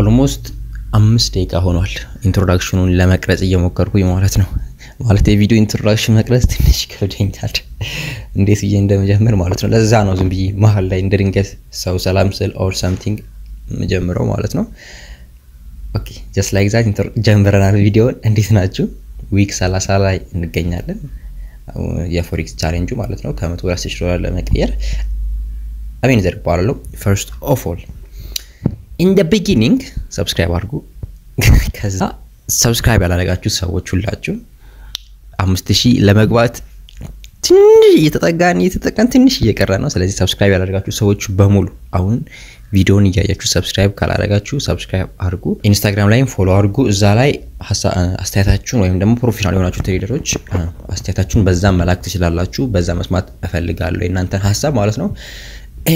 ኦልሞስት 5 ደቂቃ ሆኗል ኢንትሮዳክሽኑን ለመቅረጽ እየሞከርኩኝ ማለት ነው ማለት የቪዲዮ ኢንትሮዳክሽን መቅረጽ ትንሽ ከብደኛል እንዴት ይሄ እንደመጀመር ማለት ነው ለዛ ነው ዝም ብዬ መሃል ላይ እንደድንገት ሰው ሰላም ስል or something መጀመረው ማለት ነው ኦኬ just like that ጀምረናል ቪዲዮን እንዴት ናችሁ ዊክ 30 ላይ እንገኛለን የፎሬክስ ቻሌንጁ ማለት ነው $110 ለመቀየር አሜን ዘርባለሁ first of all in the beginning subscribe አድርጉ ከዛ subscribe ያላደረጋችሁ ሰዎች ሁላችሁ 5000 ለመግባት ትንሽ እየተጠጋን ትንሽ እየቀረ ነው ስለዚህ subscribe ያላደረጋችሁ ሰዎች በሙሉ አሁን ቪዲዮውን እያያችሁ subscribe ካላደረጋችሁ subscribe አድርጉ ኢንስታግራም ላይም follow አድርጉ እዛ ላይ አስተያየታችሁን ወይም ደግሞ ፕሮፌሽናል የሆናችሁ ትሬደሮች አስተያየታችሁን በዛ መላክ ትችላላችሁ በዛ መስማት እፈልጋለሁ እናንተን ሐሳብ ማለት ነው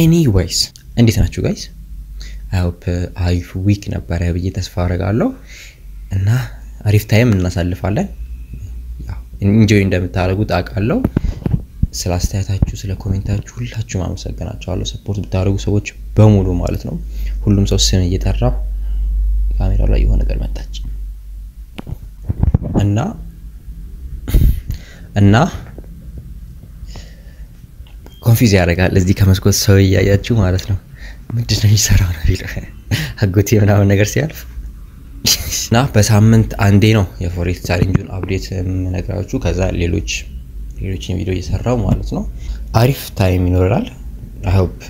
anyways እንዴት ናችሁ guys I hope I've week ነበር ብዬ ተስፋ አደርጋለሁ እና አሪፍ ታይም እናሳልፋለን ያው enjoy እንደምታደርጉት አውቃለሁ ስለ አስተያየታችሁ ስለ ኮሜንታችሁ ሁላችሁም አመሰግናችኋለሁ ሰፖርት ብታደርጉ ሰዎች በሙሉ ማለት ነው ሁሉም ሰው ስም እየጠራ ካሜራው ላይ የሆነ ነገር መጣች እና ኮንፊውዝ ያደርጋል እዚህ ከመስኮት ሰው እያያችሁ ማለት ነው ምንድነው ይሰራው ነው ቢል አጎቴ ምናምን ነገር ሲያልፍ እና በሳምንት አንዴ ነው የፎሬክስ ቻሌንጁን አፕዴት የምነግራችሁ ከዛ ሌሎችን ቪዲዮ እየሰራው ማለት ነው አሪፍ ታይም ይኖራል I hope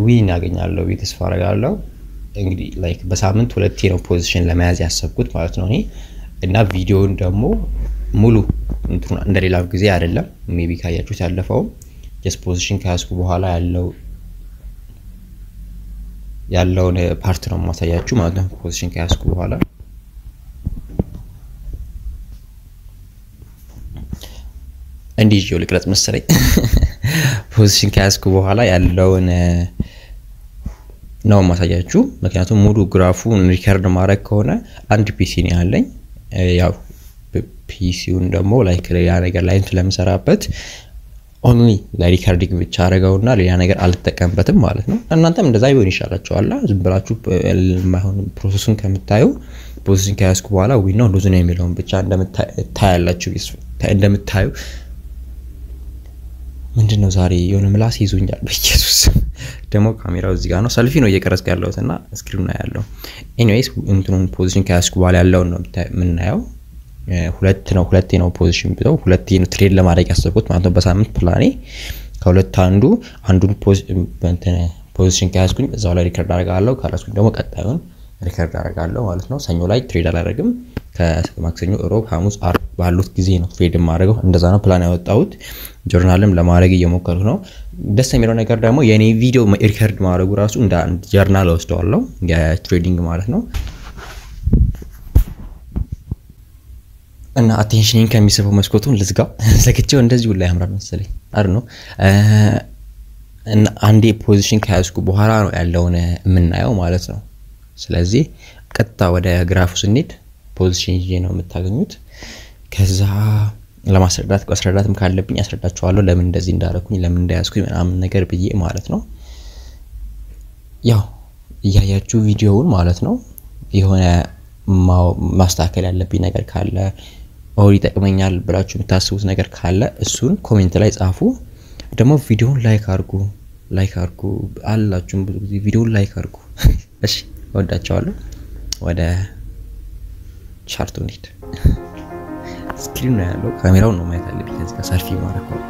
ዊን ያገኛለሁ ተስፋ አደርጋለሁ እንግዲህ ላይክ በሳምንት ሁለቴ ነው ፖዚሽን ለመያዝ ያሰብኩት ማለት ነው እኔ እና ቪዲዮውን ደግሞ ሙሉ እንደሌላው ጊዜ አይደለም ሜቢ ካያችሁት ያለፈው just position ካስኩ በኋላ ያለውን ፓርት ነው ማሳያችሁ ማለት ነው position ካስኩ በኋላ እንዲህ ይኸው ልቅረጽ መሰለኝ position ካስኩ በኋላ ያለውን ነው ማሳያችሁ ምክንያቱም ሙሉ ግራፉን ሪከርድ ማድረግ ከሆነ አንድ ፒሲ ነው ያለኝ ያው ፒሲውን ደግሞ ላይክ ሌላ ነገር ላይ ስለምሰራበት only ለሪከርዲንግ ብቻ አረጋውና ሌላ ነገር አልተጠቀምበትም ማለት ነው እናንተም እንደዛ ይሆን ይሻላችኋል ዝም ብላችሁ ማይሆን ፕሮሰሱን ከምታዩ ፖዚሽን ካስኩ በኋላ ዊ ነው ሉዝ ነው የሚለውን ብቻ እንደምታያላችሁ እንደምታዩ ምንድነው ዛሬ የሆነ ምላስ ይዞኛል በኢየሱስ ደግሞ ካሜራው እዚህ ጋር ነው ሰልፊ ነው እየቀረጽኩ ያለውትና ስክሪኑ ላይ ያለው anyways እንትኑን ፖዚሽን ካስኩ በኋላ ያለው ነው ምናየው ሁለቴ ነው ፖዚሽን ብለው ሁለቴ ነው ትሬድ ለማድረግ ያሰብኩት ማለት ነው በሳምንት ፕላኔ ከሁለት አንዱን ፖዚሽን ካስኩኝ እዛው ላይ ሪከርድ አደርጋለሁ ካላስኩኝ ደግሞ ቀጣዩን ሪከርድ አደርጋለሁ ማለት ነው ሰኞ ላይ ትሬድ አላደርግም ከማክሰኞ ሮብ ሐሙስ አርብ ባሉት ጊዜ ነው ትሬድ ማድረገው እንደዛ ነው ፕላን ያወጣሁት ጆርናልም ለማድረግ እየሞከርኩ ነው ደስ የሚለው ነገር ደግሞ የኔ ቪዲዮ ሪከርድ ማድረጉ ራሱ እንደ አንድ ጆርናል ወስደዋለሁ የትሬዲንግ ማለት ነው እና አቴንሽንን ከሚስበው መስኮቱን ልዝጋው ዘግቼው እንደዚህ ሁሉ ያምራል መሰለኝ አይደል ነው እና አንዴ ፖዚሽን ካስኩ በኋላ ነው ያለውን የምናየው ማለት ነው ስለዚህ ቀጥታ ወደ ግራፉ ስንሄድ ፖዚሽን ይዤ ነው የምታገኙት ከዛ ለማስረዳትም ካለብኝ አስረዳችኋለሁ ለምን እንደዚህ እንዳረኩኝ ለምን እንዳያስኩኝ ምናምን ነገር ብዬ ማለት ነው ያው ያያችሁ ቪዲዮውን ማለት ነው የሆነ ማስተካከል ያለብኝ ነገር ካለ ኦር ይጠቅመኛል ብላችሁ የምታስቡት ነገር ካለ እሱን ኮሜንት ላይ ጻፉ ደግሞ ቪዲዮውን ላይክ አድርጉ አላችሁም ብዙ ጊዜ ቪዲዮውን ላይክ አድርጉ እሺ ወዳቻለሁ ወደ ቻርቱ እንሂድ ስክሪኑ ላይ ያለው ካሜራውን ነው ማየት አለብኝ ከዚህ ጋር ሰልፊ ማድረግ ነው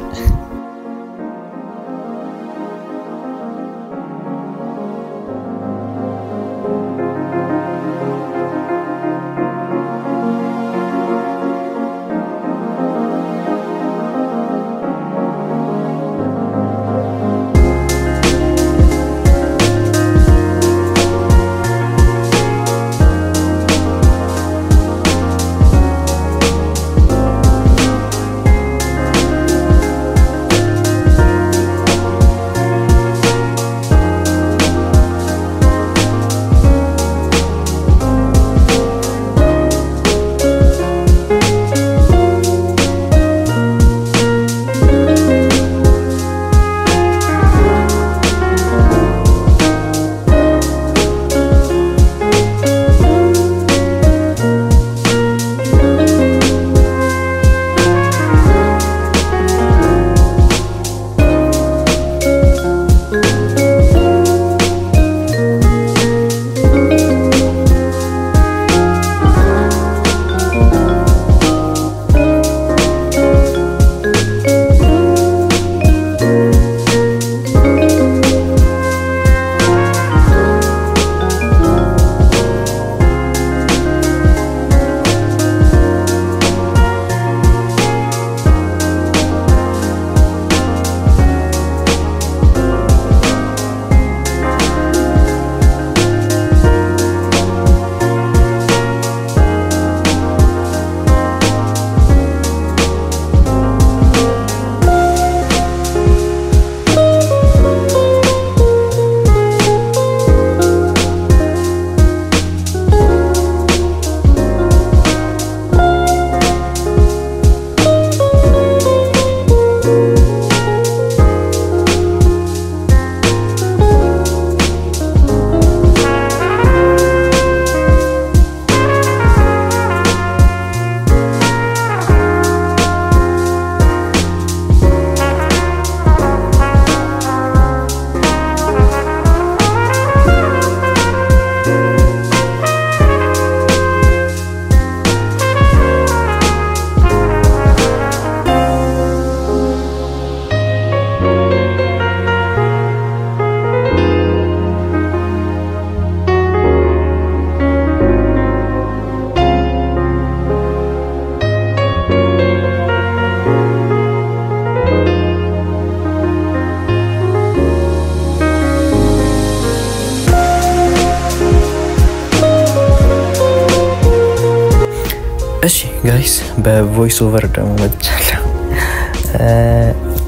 እሺ ጋይስ በቮይስ ኦቨር ደግሞ መጥቻለሁ።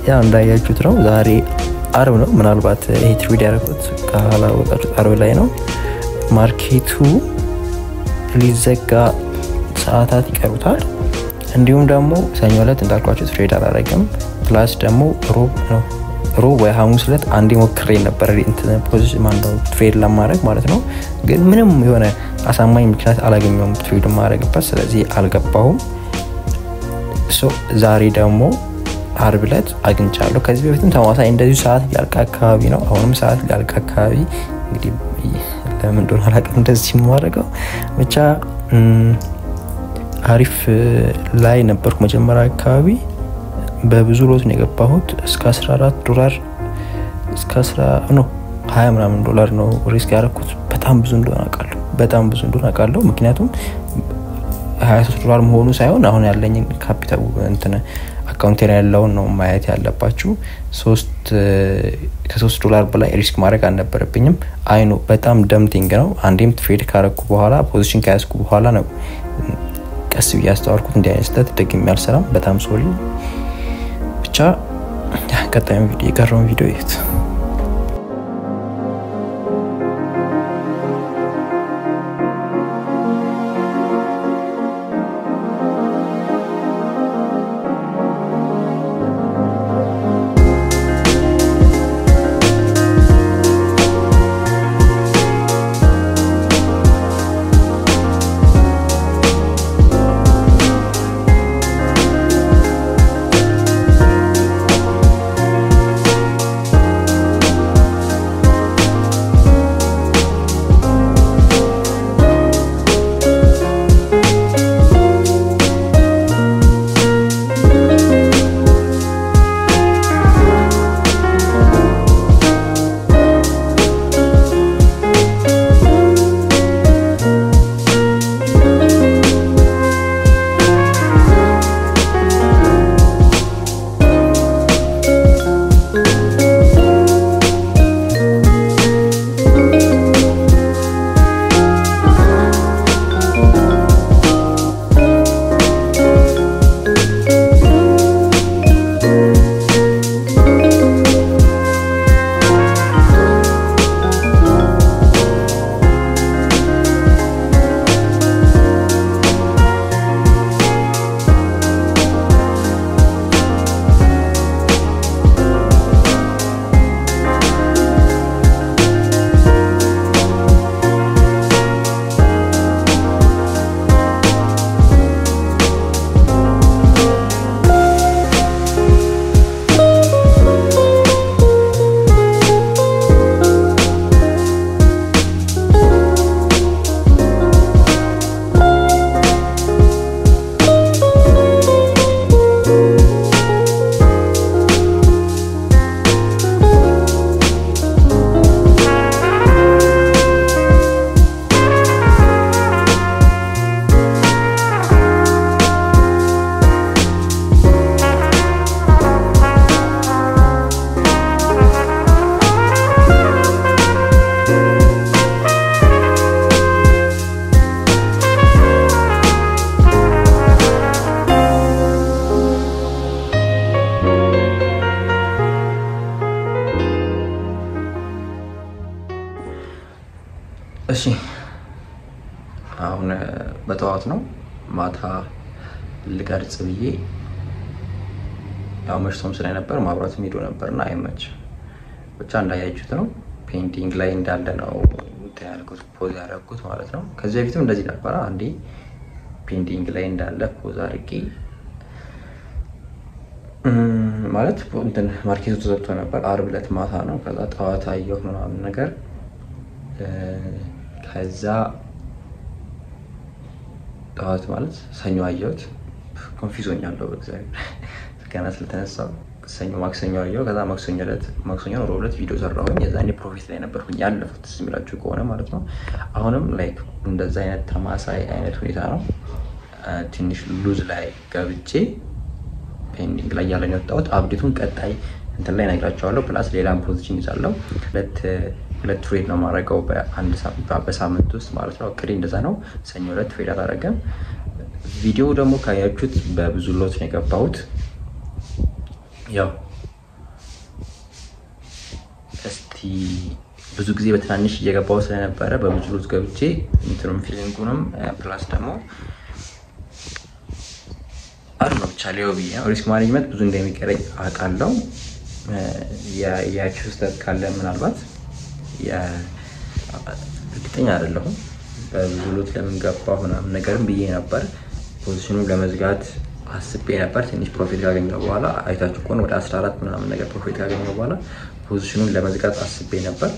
ያው እንዳያችሁት ነው ዛሬ አርብ ነው። ምናልባት ይሄ ትሬድ ያደረኩት ካላወቃችሁት አርብ ላይ ነው። ማርኬቱ ሊዘጋ ሰዓታት ይቀሩታል። እንዲሁም ደግሞ ሰኞ ዕለት እንዳልኳችሁ ትሬድ አላረግም። ፕላስ ደግሞ ሮብ ወይ ሐሙስ ዕለት አንዴ ሞክሬ ነበር ፖዚሽን ማንዳው ትሬድ ለማድረግ ማለት ነው። ግን ምንም የሆነ አሳማኝ ምክንያት አላገኘሁም ትሬድ ማድረግበት፣ ስለዚህ አልገባሁም። ዛሬ ደግሞ አርብ ዕለት አግኝቻለሁ። ከዚህ በፊትም ተማሳይ እንደዚሁ ሰዓት ያልቃ አካባቢ ነው። አሁንም ሰዓት ያልቃ አካባቢ እንግዲህ ለምን እንደሆነ አላውቅም እንደዚህ ማድረገው። ብቻ አሪፍ ላይ ነበርኩ መጀመሪያ አካባቢ በብዙ ሎት ነው የገባሁት። እስከ $14 እስከ 20 ምናምን ዶላር ነው ሪስክ ያደረኩት። በጣም ብዙ እንደሆነ አውቃለሁ። ምክንያቱም $23 መሆኑ ሳይሆን አሁን ያለኝ ካፒታል እንትን አካውንት ላይ ያለውን ነው ማየት ያለባችሁ። $3 በላይ ሪስክ ማድረግ አልነበረብኝም። አይኑ በጣም ደምቲንግ ነው። አንዴም ትሬድ ካረኩ በኋላ ፖዚሽን ካያዝኩ በኋላ ነው ቀስ ብዬ አስተዋልኩት እንዲህ አይነት ስህተት ደግሜ አልሰራም። በጣም ሶሪ። ብቻ ቀጣዩ ቪዲዮ የቀረውን ቪዲዮ እዩት። እሺ አሁን በጠዋት ነው ማታ ልቀርጽ ብዬ ያው መሽቶም ስለነበር ማብራትም ሄዶ ነበርና አይመች ብቻ እንዳያችሁት ነው ፔይንቲንግ ላይ እንዳለ ነው ያልኩት ፖዝ ያደረኩት ማለት ነው። ከዚህ በፊትም እንደዚህ ነበር አንዴ ፔይንቲንግ ላይ እንዳለ ፖዝ አድርጌ ማለት እንትን ማርኬቱ ተዘግቶ ነበር። አርብ ዕለት ማታ ነው። ከዛ ጠዋት አየሁ ምናምን ነገር ከዛ ጠዋት ማለት ሰኞ አየሁት። ኮንፊውዝ ሆኛለሁ በእግዚአብሔር ገና ስለተነሳሁ ሰኞ ማክሰኞ አየሁ። ከዛ ማክሰኞ ሮብ ዕለት ቪዲዮ ሰራሁኝ። የዛኔ ፕሮፊት ላይ ነበርኩኝ ያለፉት ሲሚላችሁ ከሆነ ማለት ነው። አሁንም ላይክ እንደዛ አይነት ተማሳይ አይነት ሁኔታ ነው። ትንሽ ሉዝ ላይ ገብቼ ፔንዲንግ ላይ ያለኝ ወጣሁት። አፕዴቱን ቀጣይ እንትን ላይ ነግራችኋለሁ። ፕላስ ሌላም ፖዚሽን ይዛለሁ። ሁለት ትሬድ ነው ማድረገው በሳምንት ውስጥ ማለት ነው። እቅዴ እንደዛ ነው። ሰኞ ዕለት ትሬድ አደረገም። ቪዲዮ ደግሞ ካያችሁት በብዙ ሎት ነው የገባሁት። ያው እስቲ ብዙ ጊዜ በትናንሽ እየገባው ስለነበረ በብዙ ሎት ገብቼ እንትሩም ፊሊንጉንም ፕላስ ደግሞ አርኖ ቻሌው ቢያ ሪስክ ማኔጅመንት ብዙ እንደሚቀረኝ አውቃለሁ። ያቺው ስህተት ካለ ምናልባት እርግጠኛ አይደለሁም። በብዙ ሎት ለምን ገባሁ ምናምን ነገርም ብዬ ነበር። ፖዚሽኑን ለመዝጋት አስቤ ነበር። ትንሽ ፕሮፊት ካገኘሁ በኋላ አይታችሁ ከሆነ ወደ 14 ምናምን ነገር ፕሮፊት ካገኘሁ በኋላ ፖዚሽኑን ለመዝጋት አስቤ ነበር።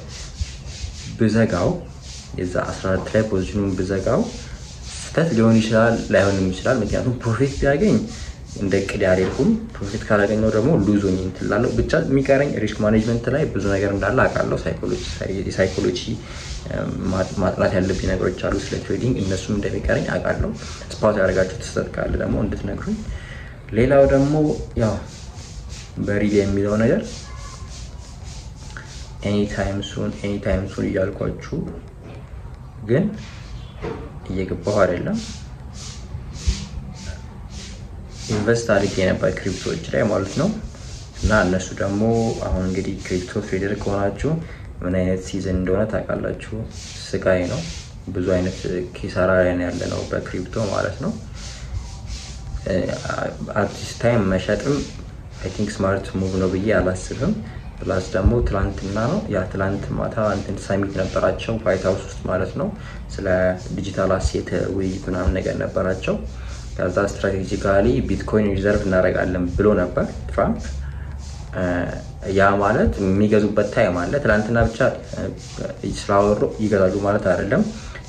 ብዘጋው የዛ 14 ላይ ፖዚሽኑን ብዘጋው ስህተት ሊሆን ይችላል ላይሆንም ይችላል። ምክንያቱም ፕሮፊት ቢያገኝ እንደ ቅድ ያሬልኩም ፕሮፊት ካላገኘው ደግሞ ሉዝ ሆኜ እንትላለሁ። ብቻ የሚቀረኝ ሪስክ ማኔጅመንት ላይ ብዙ ነገር እንዳለ አውቃለሁ። ሳይኮሎጂ ማጥናት ያለብኝ ነገሮች አሉ ስለ ትሬዲንግ፣ እነሱም እንደሚቀረኝ አውቃለሁ። ስፓት ያደርጋችሁ ተሰጥ ካለ ደግሞ እንድትነግሩኝ። ሌላው ደግሞ ያው በሪል የሚለው ነገር ኤኒታይም ሱን እያልኳችሁ ግን እየገባሁ አይደለም። ኢንቨስት አድርጌ ነበር ክሪፕቶዎች ላይ ማለት ነው። እና እነሱ ደግሞ አሁን እንግዲህ ክሪፕቶ ትሬደር ከሆናችሁ ምን አይነት ሲዝን እንደሆነ ታውቃላችሁ። ስቃይ ነው። ብዙ አይነት ኪሳራ ላይ ያለነው በክሪፕቶ ማለት ነው። አዲስ ታይም መሸጥም አይ ቲንክ ስማርት ሙቭ ነው ብዬ አላስብም። ፕላስ ደግሞ ትላንትና ነው ያ ትላንት ማታ እንትን ሰሚት ነበራቸው ዋይት ሃውስ ውስጥ ማለት ነው። ስለ ዲጂታል አሴት ውይይት ምናምን ነገር ነበራቸው። ከዛ ስትራቴጂካሊ ቢትኮይን ሪዘርቭ እናደርጋለን ብሎ ነበር ትራምፕ። ያ ማለት የሚገዙበት ታይም አለ። ትላንትና ብቻ ስላወሩ ይገዛሉ ማለት አይደለም።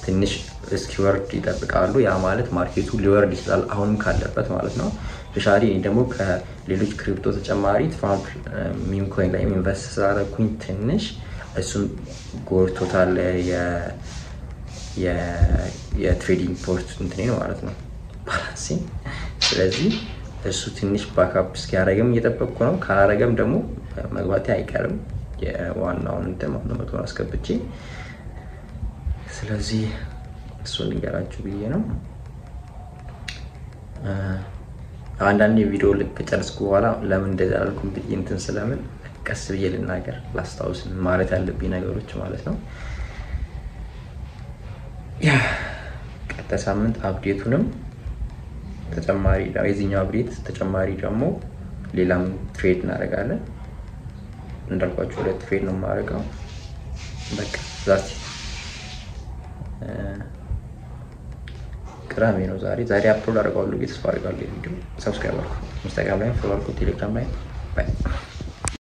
ትንሽ እስኪወርድ ይጠብቃሉ። ያ ማለት ማርኬቱ ሊወርድ ይችላል አሁንም ካለበት ማለት ነው። ስፔሻሊ ደግሞ ከሌሎች ክሪፕቶ ተጨማሪ ትራምፕ ሚም ኮይን ላይ ኢንቨስት ስላደረኩኝ ትንሽ እሱም ጎርቶታል የትሬዲንግ ፖርት እንትኔ ነው ማለት ነው ባላንሲ። ስለዚህ እሱ ትንሽ ባክአፕ እስኪያደርግም እየጠበቅኩ ነው። ካላደረገም ደግሞ መግባቴ አይቀርም የዋናውን እንትን ማለት ነው አስገብቼ። ስለዚህ እሱን ልንገራችሁ ብዬ ነው። አንዳንዴ ቪዲዮ ልክ ጨርስኩ በኋላ ለምን እንደዛ አልኩም ብዬ እንትን ስለምን ቀስ ብዬ ልናገር ላስታውስ ማለት ያለብኝ ነገሮች ማለት ነው። ያ ቀጣይ ሳምንት አፕዴቱንም ተጨማሪ የዚህኛው አፕዴት ተጨማሪ ደግሞ ሌላም ትሬድ እናደርጋለን። እንዳልኳችሁ ሁለት ትሬድ ነው የማደርገው። በቃ ዛሬ ቅዳሜ ነው። ዛሬ አፕሎድ አድርጋለሁ። ተስፋ አድርጋለሁ። ቪዲዮ ሰብስክራይብ አድርጉ። ኢንስታግራም ላይ ፎሎ አድርጉ። ቴሌግራም ላይ ባይ